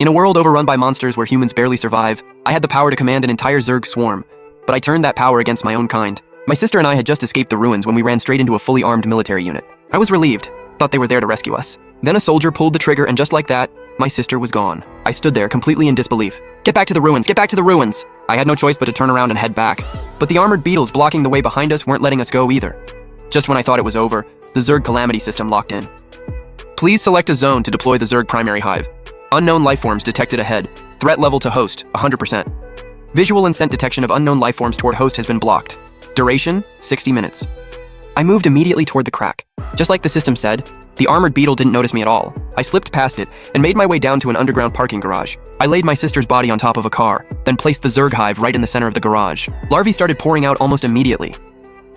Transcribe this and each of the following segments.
In a world overrun by monsters where humans barely survive, I had the power to command an entire Zerg swarm, but I turned that power against my own kind. My sister and I had just escaped the ruins when we ran straight into a fully armed military unit. I was relieved, thought they were there to rescue us. Then a soldier pulled the trigger, and just like that, my sister was gone. I stood there completely in disbelief. Get back to the ruins, get back to the ruins! I had no choice but to turn around and head back. But the armored beetles blocking the way behind us weren't letting us go either. Just when I thought it was over, the Zerg calamity system locked in. Please select a zone to deploy the Zerg primary hive. Unknown lifeforms detected ahead. Threat level to host, 100%. Visual and scent detection of unknown lifeforms toward host has been blocked. Duration, 60 minutes. I moved immediately toward the crack. Just like the system said, the armored beetle didn't notice me at all. I slipped past it and made my way down to an underground parking garage. I laid my sister's body on top of a car, then placed the Zerg hive right in the center of the garage. Larvae started pouring out almost immediately.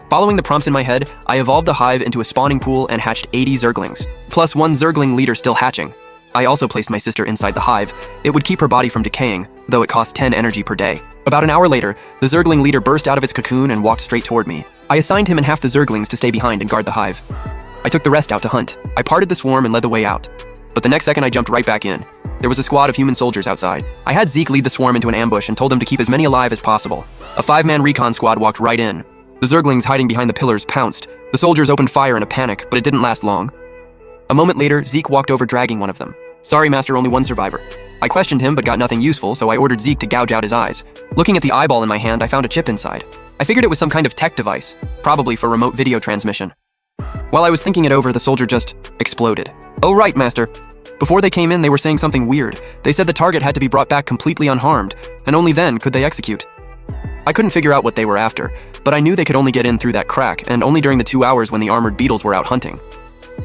Following the prompts in my head, I evolved the hive into a spawning pool and hatched 80 Zerglings, plus one Zergling leader still hatching. I also placed my sister inside the hive. It would keep her body from decaying, though it cost 10 energy per day. About an hour later, the Zergling leader burst out of its cocoon and walked straight toward me. I assigned him and half the Zerglings to stay behind and guard the hive. I took the rest out to hunt. I parted the swarm and led the way out. But the next second I jumped right back in. There was a squad of human soldiers outside. I had Zeke lead the swarm into an ambush and told them to keep as many alive as possible. A 5-man recon squad walked right in. The Zerglings hiding behind the pillars pounced. The soldiers opened fire in a panic, but it didn't last long. A moment later, Zeke walked over dragging one of them. Sorry, Master, only one survivor. I questioned him but got nothing useful, so I ordered Zeke to gouge out his eyes. Looking at the eyeball in my hand, I found a chip inside. I figured it was some kind of tech device, probably for remote video transmission. While I was thinking it over, the soldier just exploded. Oh right, Master. Before they came in, they were saying something weird. They said the target had to be brought back completely unharmed, and only then could they execute. I couldn't figure out what they were after, but I knew they could only get in through that crack, and only during the 2 hours when the armored beetles were out hunting.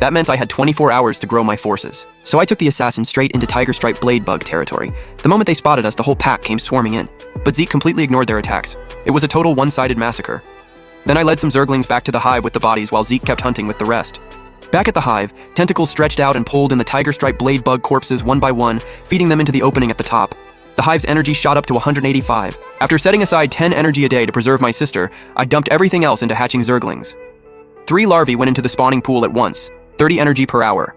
That meant I had 24 hours to grow my forces. So I took the assassin straight into Tiger Stripe Blade Bug territory. The moment they spotted us, the whole pack came swarming in. But Zeke completely ignored their attacks. It was a total one-sided massacre. Then I led some Zerglings back to the hive with the bodies while Zeke kept hunting with the rest. Back at the hive, tentacles stretched out and pulled in the Tiger Stripe Blade Bug corpses one by one, feeding them into the opening at the top. The hive's energy shot up to 185. After setting aside 10 energy a day to preserve my sister, I dumped everything else into hatching Zerglings. 3 larvae went into the spawning pool at once. 30 energy per hour.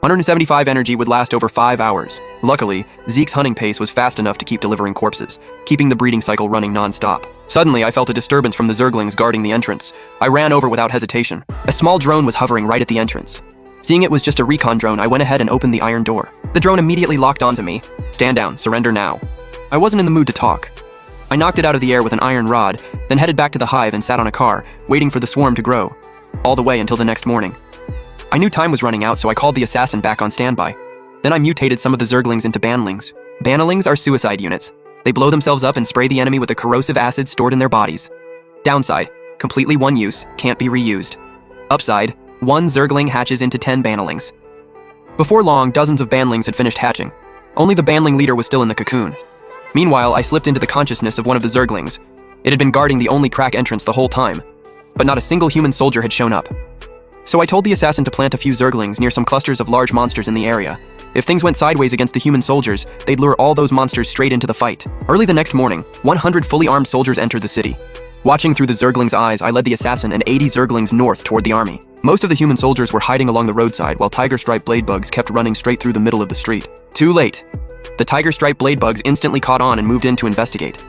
175 energy would last over 5 hours. Luckily, Zeke's hunting pace was fast enough to keep delivering corpses, keeping the breeding cycle running non-stop. Suddenly, I felt a disturbance from the Zerglings guarding the entrance. I ran over without hesitation. A small drone was hovering right at the entrance. Seeing it was just a recon drone, I went ahead and opened the iron door. The drone immediately locked onto me. Stand down, surrender now. I wasn't in the mood to talk. I knocked it out of the air with an iron rod, then headed back to the hive and sat on a car, waiting for the swarm to grow. All the way until the next morning. I knew time was running out, so I called the assassin back on standby. Then I mutated some of the Zerglings into Banlings. Banlings are suicide units. They blow themselves up and spray the enemy with a corrosive acid stored in their bodies. Downside, completely one use, can't be reused. Upside, 1 Zergling hatches into 10 Banlings. Before long, dozens of Banlings had finished hatching. Only the Banling leader was still in the cocoon. Meanwhile, I slipped into the consciousness of one of the Zerglings. It had been guarding the only crack entrance the whole time, but not a single human soldier had shown up. So I told the assassin to plant a few Zerglings near some clusters of large monsters in the area. If things went sideways against the human soldiers, they'd lure all those monsters straight into the fight. Early the next morning, 100 fully armed soldiers entered the city. Watching through the Zerglings' eyes, I led the assassin and 80 Zerglings north toward the army. Most of the human soldiers were hiding along the roadside while Tiger Stripe Blade Bugs kept running straight through the middle of the street. Too late. The Tiger Stripe Blade Bugs instantly caught on and moved in to investigate.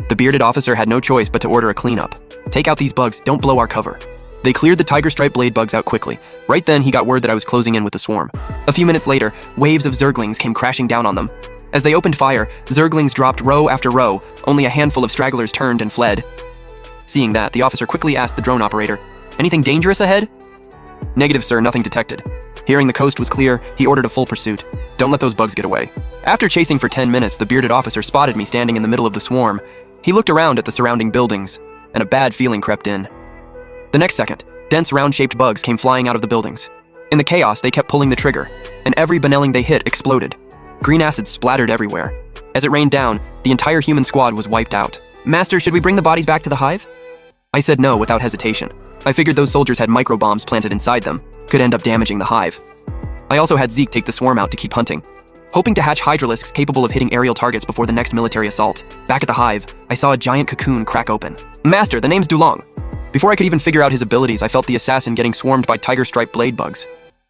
The bearded officer had no choice but to order a cleanup. Take out these bugs, don't blow our cover. They cleared the Tiger Stripe Blade Bugs out quickly. Right then, he got word that I was closing in with the swarm. A few minutes later, waves of Zerglings came crashing down on them. As they opened fire, Zerglings dropped row after row. Only a handful of stragglers turned and fled. Seeing that, the officer quickly asked the drone operator, "Anything dangerous ahead?" "Negative, sir, nothing detected." Hearing the coast was clear, he ordered a full pursuit. "Don't let those bugs get away." After chasing for 10 minutes, the bearded officer spotted me standing in the middle of the swarm. He looked around at the surrounding buildings, and a bad feeling crept in. The next second, dense round-shaped bugs came flying out of the buildings. In the chaos, they kept pulling the trigger, and every Benelling they hit exploded. Green acid splattered everywhere. As it rained down, the entire human squad was wiped out. "Master, should we bring the bodies back to the hive?" I said no without hesitation. I figured those soldiers had microbombs planted inside them, could end up damaging the hive. I also had Zeke take the swarm out to keep hunting, hoping to hatch hydralisks capable of hitting aerial targets before the next military assault. Back at the hive, I saw a giant cocoon crack open. "Master, the name's Dulong." Before I could even figure out his abilities, I felt the assassin getting swarmed by Tiger Stripe Blade Bugs.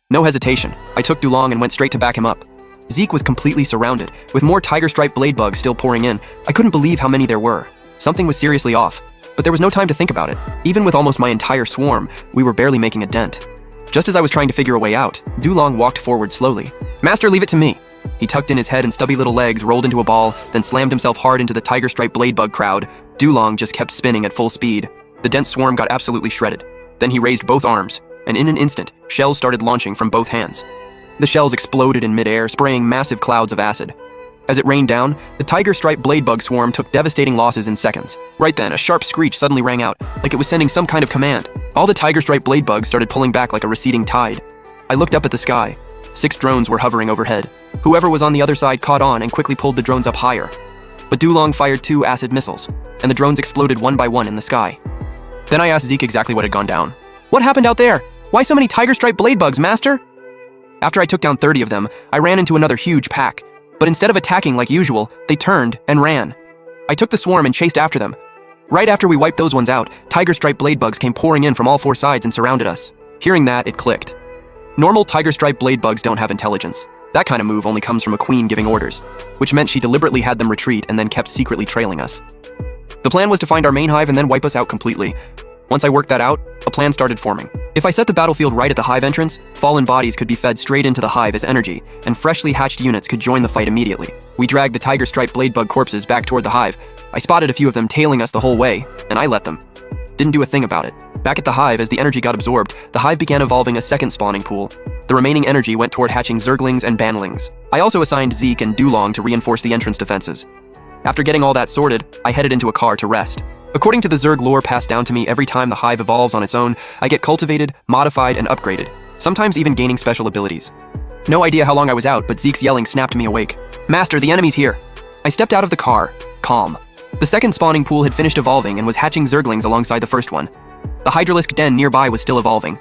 No hesitation, I took Dulong and went straight to back him up. Zeke was completely surrounded, with more tiger stripe blade bugs still pouring in. I couldn't believe how many there were. Something was seriously off. But there was no time to think about it. Even with almost my entire swarm, we were barely making a dent. Just as I was trying to figure a way out, Dulong walked forward slowly. "Master, leave it to me." He tucked in his head and stubby little legs, rolled into a ball, then slammed himself hard into the tiger stripe blade bug crowd. Dulong just kept spinning at full speed. The dense swarm got absolutely shredded. Then he raised both arms, and in an instant, shells started launching from both hands. The shells exploded in midair, spraying massive clouds of acid. As it rained down, the tiger stripe blade bug swarm took devastating losses in seconds. Right then, a sharp screech suddenly rang out, like it was sending some kind of command. All the tiger stripe blade bugs started pulling back like a receding tide. I looked up at the sky. 6 drones were hovering overhead. Whoever was on the other side caught on and quickly pulled the drones up higher. But Dulong fired 2 acid missiles, and the drones exploded one by one in the sky. Then I asked Zeke exactly what had gone down. "What happened out there? Why so many tiger stripe blade bugs, Master?" After I took down 30 of them, I ran into another huge pack. But instead of attacking like usual, they turned and ran. I took the swarm and chased after them. Right after we wiped those ones out, tiger stripe blade bugs came pouring in from all 4 sides and surrounded us. Hearing that, it clicked. Normal tiger stripe blade bugs don't have intelligence. That kind of move only comes from a queen giving orders, which meant she deliberately had them retreat and then kept secretly trailing us. The plan was to find our main hive and then wipe us out completely. Once I worked that out, a plan started forming. If I set the battlefield right at the hive entrance, fallen bodies could be fed straight into the hive as energy, and freshly hatched units could join the fight immediately. We dragged the tiger stripe blade bug corpses back toward the hive. I spotted a few of them tailing us the whole way, and I let them. Didn't do a thing about it. Back at the hive, as the energy got absorbed, the hive began evolving a second spawning pool. The remaining energy went toward hatching zerglings and banlings. I also assigned Zeke and Dulong to reinforce the entrance defenses. After getting all that sorted, I headed into a car to rest. According to the Zerg lore passed down to me, every time the hive evolves on its own, I get cultivated, modified, and upgraded, sometimes even gaining special abilities. No idea how long I was out, but Zeke's yelling snapped me awake. "Master, the enemy's here." I stepped out of the car, calm. The second spawning pool had finished evolving and was hatching zerglings alongside the first one. The hydralisk den nearby was still evolving.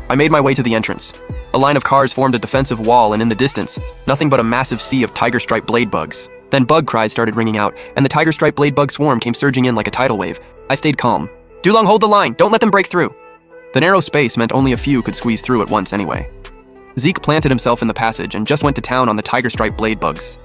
I made my way to the entrance. A line of cars formed a defensive wall, and in the distance, nothing but a massive sea of tiger stripe blade bugs. Then bug cries started ringing out, and the tiger stripe blade bug swarm came surging in like a tidal wave. I stayed calm. "Dulong, hold the line! Don't let them break through!" The narrow space meant only a few could squeeze through at once anyway. Zeke planted himself in the passage and just went to town on the tiger stripe blade bugs.